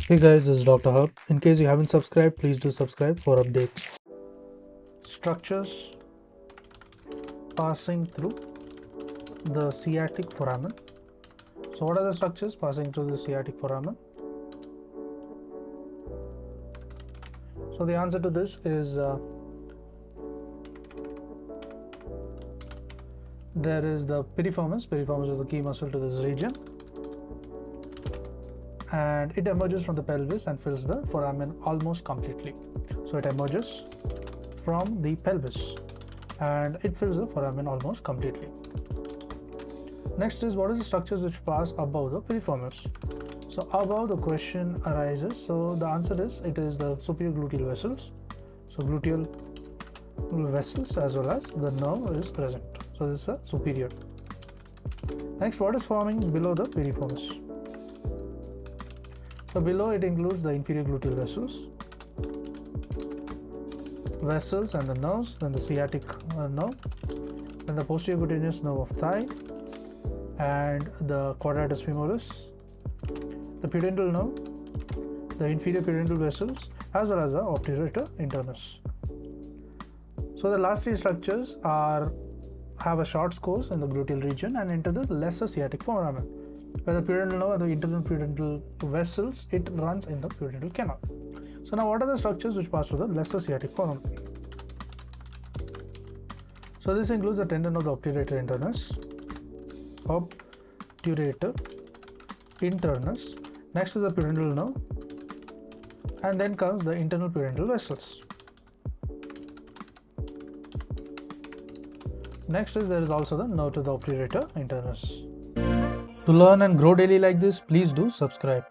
Hey guys, this is Dr. Hub. In case you haven't subscribed, please do subscribe for updates. Structures passing through the sciatic foramen. So what are the structures passing through the sciatic foramen? So the answer to this is there is the piriformis. Piriformis is the key muscle to this region, and it emerges from the pelvis and fills the foramen almost completely. So it emerges from the pelvis and it fills the foramen almost completely. Next is, what is the structures which pass above the piriformis? So above, the question arises. So the answer is, it is the superior gluteal vessels. So gluteal vessels as well as the nerve is present. So this is a superior. Next, what is forming below the piriformis? So below it includes the inferior gluteal vessels and the nerves, then the sciatic nerve, then the posterior cutaneous nerve of thigh, and the quadratus femoris, the pudendal nerve, the inferior pudendal vessels, as well as the obturator internus. So the last three structures have a short course in the gluteal region and enter the lesser sciatic foramen, where the pudendal nerve and the internal pudendal vessels, it runs in the pudendal canal. So now, what are the structures which pass through the lesser sciatic foramen? So this includes the tendon of the obturator internus. Next is the pudendal nerve, and then comes the internal pudendal vessels. Next is, there is also the nerve to the obturator internus. To learn and grow daily like this, please do subscribe.